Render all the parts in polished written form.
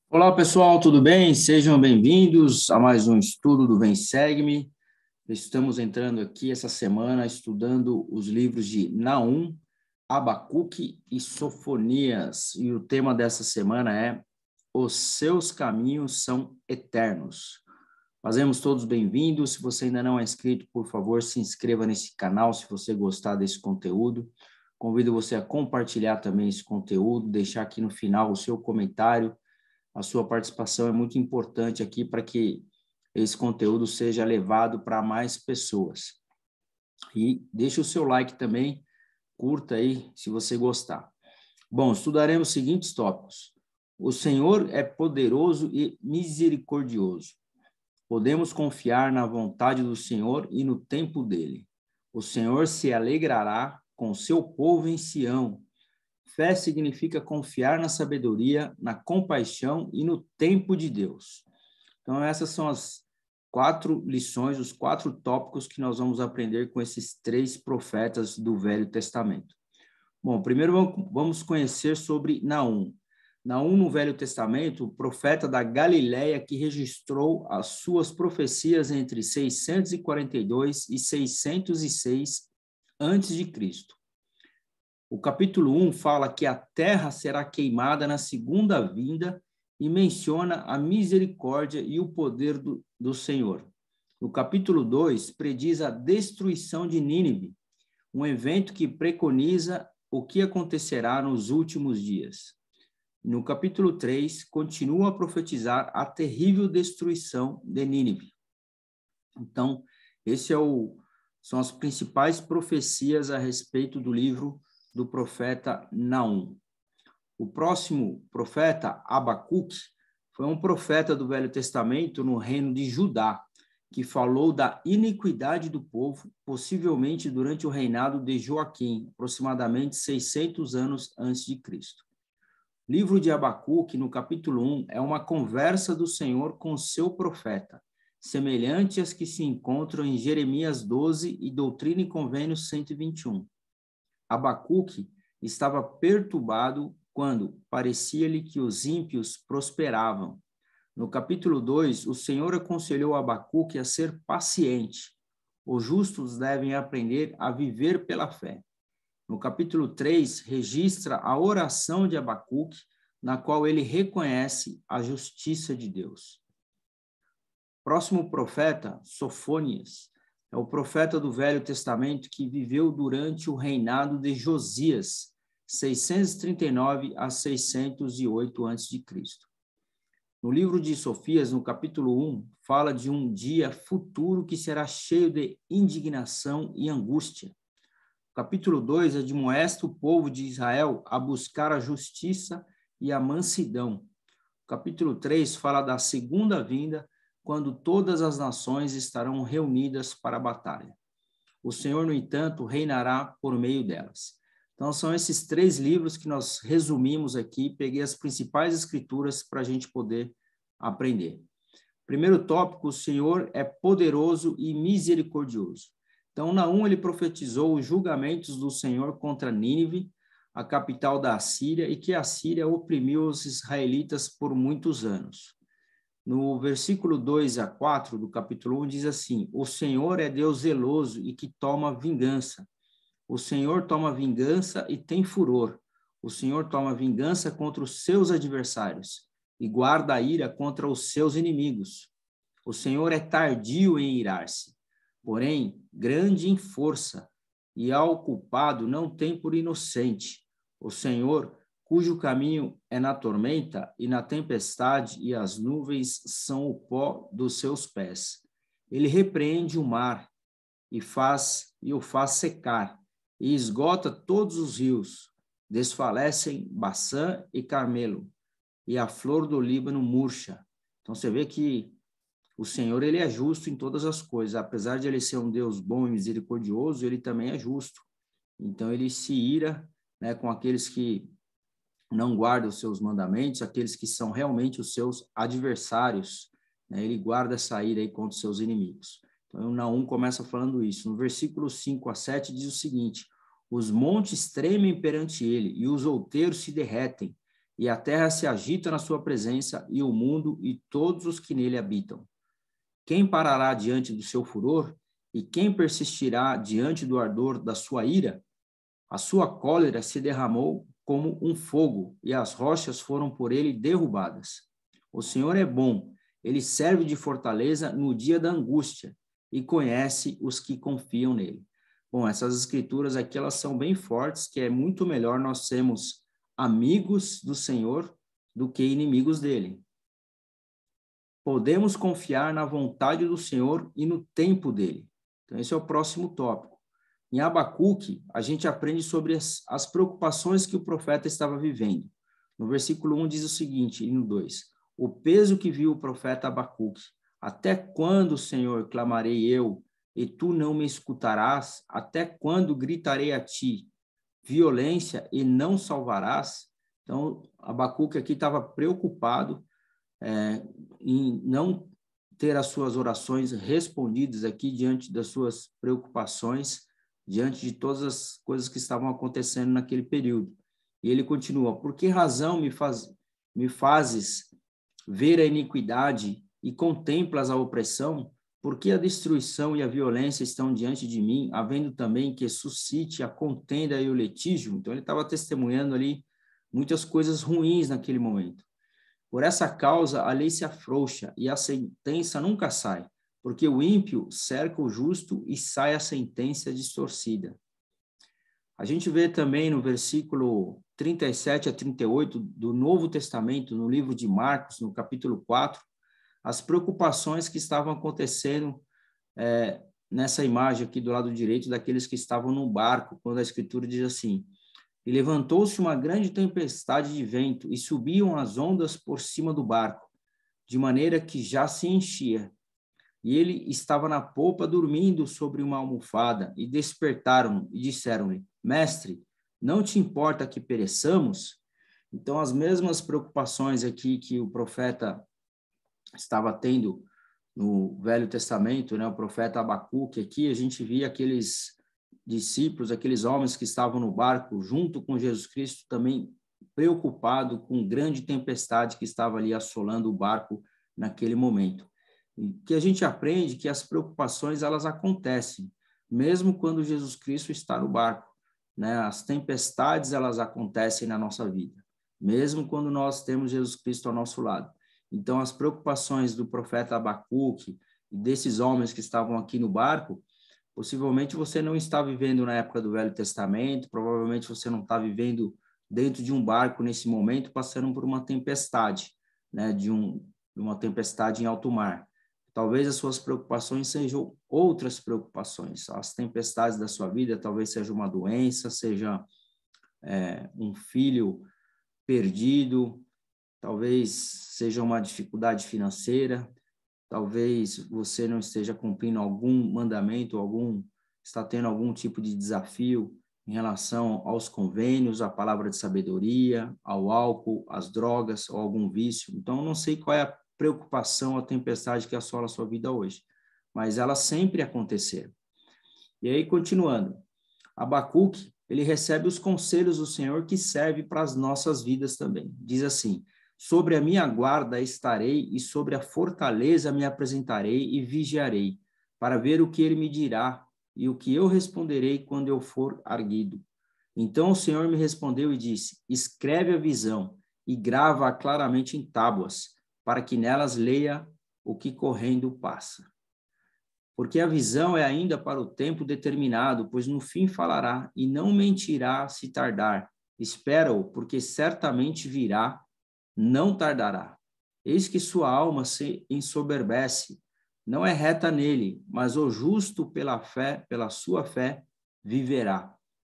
Olá, pessoal, tudo bem? Sejam bem-vindos a mais um estudo do Vem Segue-me. Estamos entrando aqui essa semana estudando os livros de Naum, Abacuque e Sofonias. E o tema dessa semana é Os seus caminhos são eternos. Fazemos todos bem-vindos. Se você ainda não é inscrito, por favor, se inscreva nesse canal se você gostar desse conteúdo. Convido você a compartilhar também esse conteúdo, deixar aqui no final o seu comentário. A sua participação é muito importante aqui para que esse conteúdo seja levado para mais pessoas. E deixe o seu like também, curta aí se você gostar. Bom, estudaremos os seguintes tópicos. O Senhor é poderoso e misericordioso. Podemos confiar na vontade do Senhor e no tempo dele. O Senhor se alegrará com seu povo em Sião. Fé significa confiar na sabedoria, na compaixão e no tempo de Deus. Então, essas são as 4 lições, os 4 tópicos que nós vamos aprender com esses 3 profetas do Velho Testamento. Bom, primeiro vamos conhecer sobre Naum. Naum, no Velho Testamento, o profeta da Galileia que registrou as suas profecias entre 642 e 606 a.C. O capítulo 1 fala que a terra será queimada na segunda vinda e menciona a misericórdia e o poder do Senhor. No capítulo 2, prediz a destruição de Nínive, um evento que preconiza o que acontecerá nos últimos dias. No capítulo 3, continua a profetizar a terrível destruição de Nínive. Então, são as principais profecias a respeito do livro do profeta Naum. O próximo profeta, Abacuque, foi um profeta do Velho Testamento no reino de Judá, que falou da iniquidade do povo, possivelmente durante o reinado de Joaquim, aproximadamente 600 anos antes de Cristo. O livro de Abacuque, no capítulo 1, é uma conversa do Senhor com seu profeta, semelhante às que se encontram em Jeremias 12 e Doutrina e Convênios 121. Abacuque estava perturbado quando parecia-lhe que os ímpios prosperavam. No capítulo 2, o Senhor aconselhou Abacuque a ser paciente. Os justos devem aprender a viver pela fé. No capítulo 3, registra a oração de Abacuque, na qual ele reconhece a justiça de Deus. Próximo profeta, Sofonias, é o profeta do Velho Testamento que viveu durante o reinado de Josias, 639 a 608 a.C. No livro de Sofias, no capítulo 1, fala de um dia futuro que será cheio de indignação e angústia. O capítulo 2 admoesta o povo de Israel a buscar a justiça e a mansidão. O capítulo 3 fala da segunda vinda, quando todas as nações estarão reunidas para a batalha. O Senhor, no entanto, reinará por meio delas. Então, são esses 3 livros que nós resumimos aqui, peguei as principais escrituras para a gente poder aprender. Primeiro tópico, o Senhor é poderoso e misericordioso. Então, Naum, ele profetizou os julgamentos do Senhor contra Nínive, a capital da Assíria, e que a Síria oprimiu os israelitas por muitos anos. No versículo 2 a 4 do capítulo 1 diz assim: o Senhor é Deus zeloso e que toma vingança. O Senhor toma vingança e tem furor. O Senhor toma vingança contra os seus adversários e guarda a ira contra os seus inimigos. O Senhor é tardio em irar-se, porém grande em força, e ao culpado não tem por inocente. O Senhor, cujo caminho é na tormenta e na tempestade, e as nuvens são o pó dos seus pés. Ele repreende o mar e o faz secar, e esgota todos os rios. Desfalecem Baçã e Carmelo, e a flor do Líbano murcha. Então você vê que o Senhor, ele é justo em todas as coisas. Apesar de ele ser um Deus bom e misericordioso, ele também é justo. Então ele se ira, né, com aqueles que não guarda os seus mandamentos, aqueles que são realmente os seus adversários, né? Ele guarda essa ira aí contra os seus inimigos. Então, Naum começa falando isso. No versículo 5 a 7 diz o seguinte: os montes tremem perante ele e os outeiros se derretem. e a terra se agita na sua presença, e o mundo e todos os que nele habitam. Quem parará diante do seu furor? E quem persistirá diante do ardor da sua ira? A sua cólera se derramou como um fogo, e as rochas foram por ele derrubadas. O Senhor é bom, ele serve de fortaleza no dia da angústia, e conhece os que confiam nele. Bom, essas escrituras aqui, elas são bem fortes, que é muito melhor nós sermos amigos do Senhor do que inimigos dele. Podemos confiar na vontade do Senhor e no tempo dele. Então, esse é o próximo tópico. Em Abacuque, a gente aprende sobre as preocupações que o profeta estava vivendo. No versículo 1 diz o seguinte, e no 2, o peso que viu o profeta Abacuque. Até quando, Senhor, clamarei eu, e tu não me escutarás? Até quando gritarei a ti violência e não salvarás? Então, Abacuque aqui estava preocupado em não ter as suas orações respondidas aqui diante das suas preocupações, diante de todas as coisas que estavam acontecendo naquele período. E ele continua, por que razão me fazes ver a iniquidade e contemplas a opressão? Por que a destruição e a violência estão diante de mim, havendo também que suscite a contenda e o litígio? Então, ele estava testemunhando ali muitas coisas ruins naquele momento. Por essa causa, a lei se afrouxa e a sentença nunca sai, porque o ímpio cerca o justo e sai a sentença distorcida. A gente vê também no versículo 37 a 38 do Novo Testamento, no livro de Marcos, no capítulo 4, as preocupações que estavam acontecendo nessa imagem aqui do lado direito daqueles que estavam no barco, quando a Escritura diz assim, e levantou-se uma grande tempestade de vento, e subiam as ondas por cima do barco, de maneira que já se enchia. E ele estava na popa dormindo sobre uma almofada, e despertaram-no e disseram-lhe, mestre, não te importa que pereçamos? Então, as mesmas preocupações aqui que o profeta estava tendo no Velho Testamento, né, o profeta Abacuque, aqui a gente via aqueles discípulos, aqueles homens que estavam no barco junto com Jesus Cristo, também preocupado com grande tempestade que estava ali assolando o barco naquele momento. E que a gente aprende que as preocupações, elas acontecem, mesmo quando Jesus Cristo está no barco, né? As tempestades, elas acontecem na nossa vida, mesmo quando nós temos Jesus Cristo ao nosso lado. Então, as preocupações do profeta Abacuque e desses homens que estavam aqui no barco, possivelmente você não está vivendo na época do Velho Testamento, provavelmente você não está vivendo dentro de um barco nesse momento, passando por uma tempestade, né, de uma tempestade em alto mar. Talvez as suas preocupações sejam outras preocupações. As tempestades da sua vida talvez seja uma doença, seja um filho perdido, talvez seja uma dificuldade financeira, talvez você não esteja cumprindo algum mandamento, está tendo algum tipo de desafio em relação aos convênios, à palavra de sabedoria, ao álcool, às drogas ou algum vício. Então, eu não sei qual é a preocupação, a tempestade que assola a sua vida hoje, mas elas sempre aconteceram. E aí, continuando, Abacuque, ele recebe os conselhos do Senhor que serve para as nossas vidas também. Diz assim, sobre a minha guarda estarei e sobre a fortaleza me apresentarei e vigiarei, para ver o que ele me dirá e o que eu responderei quando eu for arguido. Então o Senhor me respondeu e disse, escreve a visão e grava-a claramente em tábuas, para que nelas leia o que correndo passa. Porque a visão é ainda para o tempo determinado, pois no fim falará e não mentirá se tardar. Espera-o, porque certamente virá, não tardará. Eis que sua alma se ensoberbece, não é reta nele, mas o justo pela fé, pela sua fé, viverá.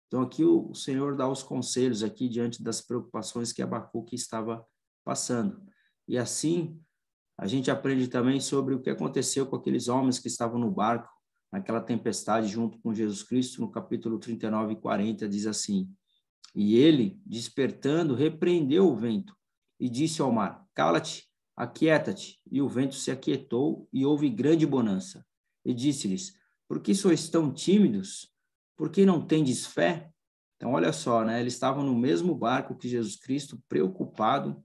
Então aqui o Senhor dá os conselhos aqui diante das preocupações que Abacuque estava passando. E assim a gente aprende também sobre o que aconteceu com aqueles homens que estavam no barco, naquela tempestade junto com Jesus Cristo, no capítulo 39 e 40, diz assim, e ele, despertando, repreendeu o vento e disse ao mar, cala-te, aquieta-te. E o vento se aquietou e houve grande bonança. E disse-lhes, por que sois tão tímidos? Por que não tendes fé? Então, olha só, né? Eles estavam no mesmo barco que Jesus Cristo, preocupado,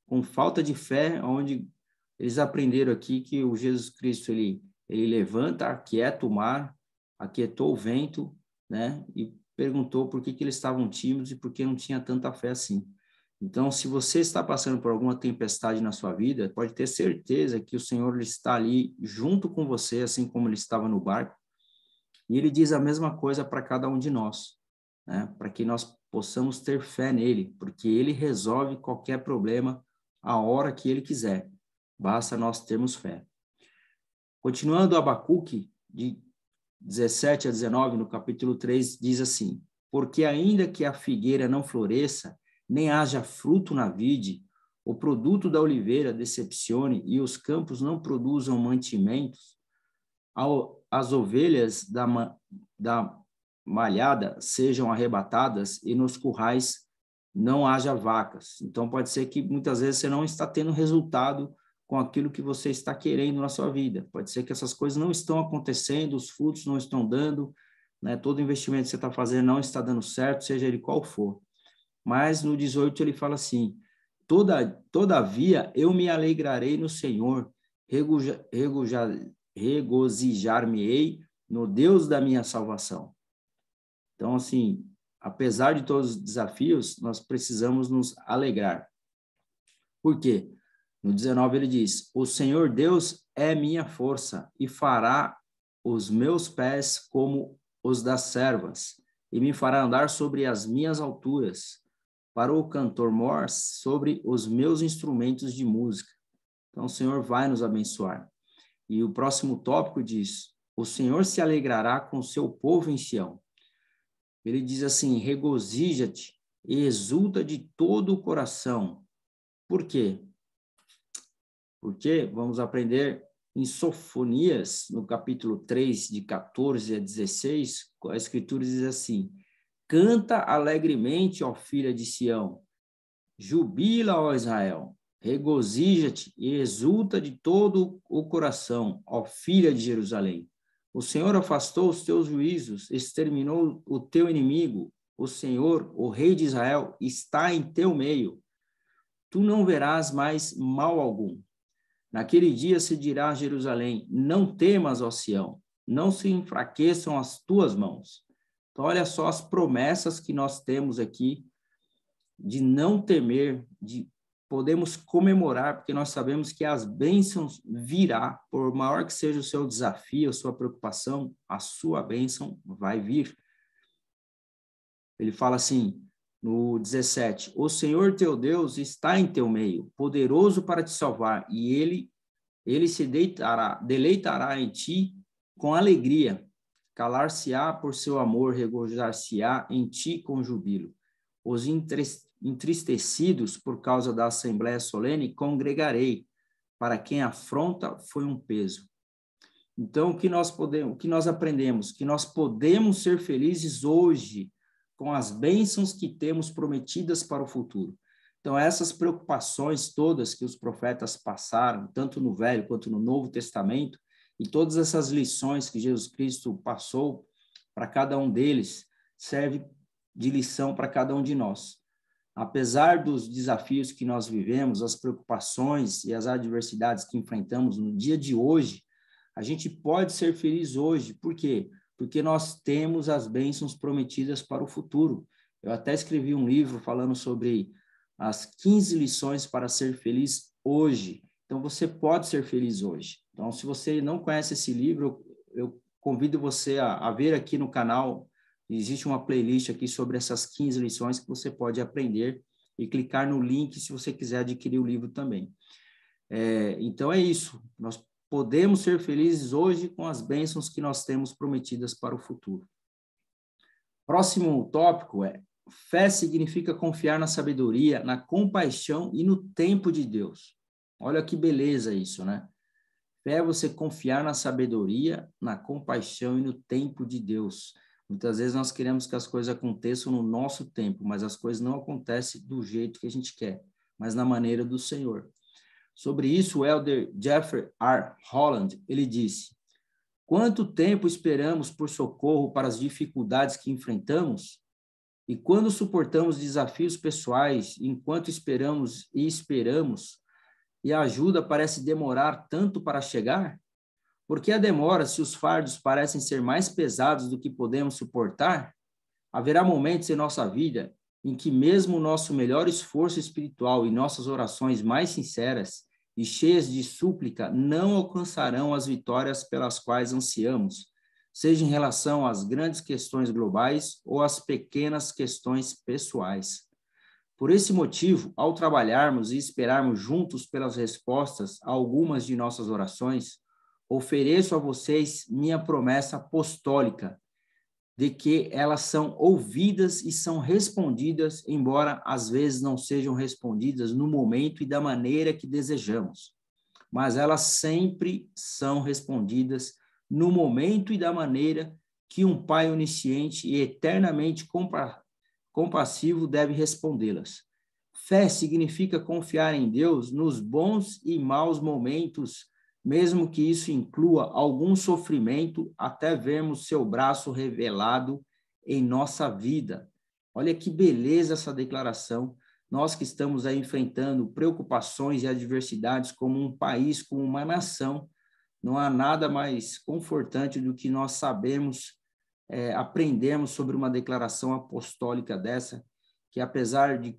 com falta de fé, onde eles aprenderam aqui que o Jesus Cristo, ele levanta, aquieta o mar, aquietou o vento, né? E perguntou por que eles estavam tímidos e por que não tinha tanta fé assim. Então, se você está passando por alguma tempestade na sua vida, pode ter certeza que o Senhor está ali junto com você, assim como ele estava no barco, e ele diz a mesma coisa para cada um de nós, né? Para que nós possamos ter fé nele, porque ele resolve qualquer problema a hora que ele quiser. Basta nós termos fé. Continuando Abacuque, de 17 a 19, no capítulo 3, diz assim: porque ainda que a figueira não floresça, nem haja fruto na vide, o produto da oliveira decepcione e os campos não produzam mantimentos, as ovelhas da malhada sejam arrebatadas e nos currais não haja vacas. Então, pode ser que muitas vezes você não está tendo resultado com aquilo que você está querendo na sua vida. Pode ser que essas coisas não estão acontecendo, os frutos não estão dando, né? Todo investimento que você está fazendo não está dando certo, seja ele qual for. Mas no 18 ele fala assim: todavia eu me alegrarei no Senhor, regozijar-me-ei no Deus da minha salvação. Então, assim, apesar de todos os desafios, nós precisamos nos alegrar. Por quê? No 19 ele diz: o Senhor Deus é minha força e fará os meus pés como os das servas e me fará andar sobre as minhas alturas, para o cantor mor sobre os meus instrumentos de música. Então o Senhor vai nos abençoar. E o próximo tópico diz: o Senhor se alegrará com o seu povo em Sião. Ele diz assim: regozija-te e exulta de todo o coração. Por quê? Porque vamos aprender em Sofonias, no capítulo 3, de 14 a 16, a Escritura diz assim: canta alegremente, ó filha de Sião, jubila, ó Israel, regozija-te e exulta de todo o coração, ó filha de Jerusalém. O Senhor afastou os teus juízos, exterminou o teu inimigo. O Senhor, o Rei de Israel, está em teu meio. Tu não verás mais mal algum. Naquele dia se dirá a Jerusalém: não temas, ó Sião, não se enfraqueçam as tuas mãos. Então, olha só as promessas que nós temos aqui de não temer, de podemos comemorar, porque nós sabemos que as bênçãos virá, por maior que seja o seu desafio, a sua preocupação, a sua bênção vai vir. Ele fala assim, no 17: o Senhor teu Deus está em teu meio, poderoso para te salvar, e ele se deleitará em ti com alegria, calar-se-á por seu amor, regozijar-se-á em ti com jubilo. Os entristecidos por causa da assembléia solene congregarei, para quem afronta foi um peso. Então, o que nós aprendemos? Que nós podemos ser felizes hoje com as bênçãos que temos prometidas para o futuro. Então, essas preocupações todas que os profetas passaram, tanto no Velho quanto no Novo Testamento, e todas essas lições que Jesus Cristo passou para cada um deles, serve de lição para cada um de nós. Apesar dos desafios que nós vivemos, as preocupações e as adversidades que enfrentamos no dia de hoje, a gente pode ser feliz hoje. Por quê? Porque nós temos as bênçãos prometidas para o futuro. Eu até escrevi um livro falando sobre as 15 lições para ser feliz hoje. Então, você pode ser feliz hoje. Então, se você não conhece esse livro, eu convido você a ver aqui no canal. Existe uma playlist aqui sobre essas 15 lições que você pode aprender e clicar no link se você quiser adquirir o livro também. Então, é isso. Nós podemos ser felizes hoje com as bênçãos que nós temos prometidas para o futuro. Próximo tópico é: fé significa confiar na sabedoria, na compaixão e no tempo de Deus. Olha que beleza isso, né? Fé é você confiar na sabedoria, na compaixão e no tempo de Deus. Muitas vezes nós queremos que as coisas aconteçam no nosso tempo, mas as coisas não acontecem do jeito que a gente quer, mas na maneira do Senhor. Sobre isso, o elder Jeffrey R. Holland, ele disse: quanto tempo esperamos por socorro para as dificuldades que enfrentamos? E quando suportamos desafios pessoais, enquanto esperamos, e a ajuda parece demorar tanto para chegar? Por que a demora se os fardos parecem ser mais pesados do que podemos suportar? Haverá momentos em nossa vida em que mesmo o nosso melhor esforço espiritual e nossas orações mais sinceras e cheias de súplica não alcançarão as vitórias pelas quais ansiamos, seja em relação às grandes questões globais ou às pequenas questões pessoais. Por esse motivo, ao trabalharmos e esperarmos juntos pelas respostas a algumas de nossas orações, ofereço a vocês minha promessa apostólica de que elas são ouvidas e são respondidas, embora às vezes não sejam respondidas no momento e da maneira que desejamos. Mas elas sempre são respondidas no momento e da maneira que um pai onisciente e eternamente compassivo deve respondê-las. Fé significa confiar em Deus nos bons e maus momentos, mesmo que isso inclua algum sofrimento, até vermos seu braço revelado em nossa vida. Olha que beleza essa declaração. Nós que estamos aí enfrentando preocupações e adversidades como um país, como uma nação, não há nada mais confortante do que nós aprendemos sobre uma declaração apostólica dessa, que apesar de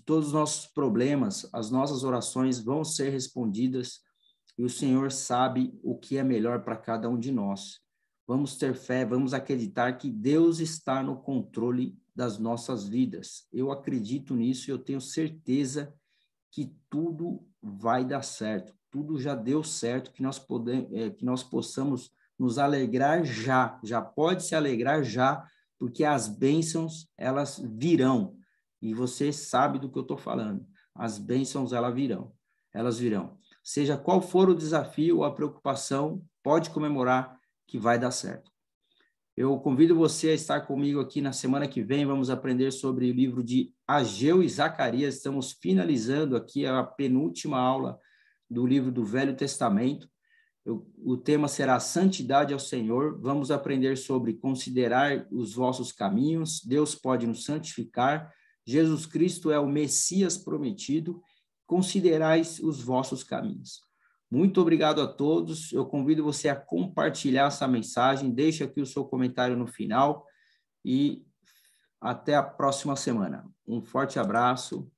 todos os nossos problemas, as nossas orações vão ser respondidas e o Senhor sabe o que é melhor para cada um de nós. Vamos ter fé, vamos acreditar que Deus está no controle das nossas vidas. Eu acredito nisso e eu tenho certeza que tudo vai dar certo. Tudo já deu certo, que nós possamos nos alegrar já pode se alegrar já, porque as bênçãos, elas virão. E você sabe do que eu estou falando. As bênçãos, elas virão. Seja qual for o desafio ou a preocupação, pode comemorar que vai dar certo. Eu convido você a estar comigo aqui na semana que vem, vamos aprender sobre o livro de Ageu e Zacarias, estamos finalizando aqui a penúltima aula do livro do Velho Testamento. O tema será Santidade ao Senhor, vamos aprender sobre considerar os vossos caminhos, Deus pode nos santificar, Jesus Cristo é o Messias prometido, considerais os vossos caminhos. Muito obrigado a todos, eu convido você a compartilhar essa mensagem, deixe aqui o seu comentário no final e até a próxima semana. Um forte abraço.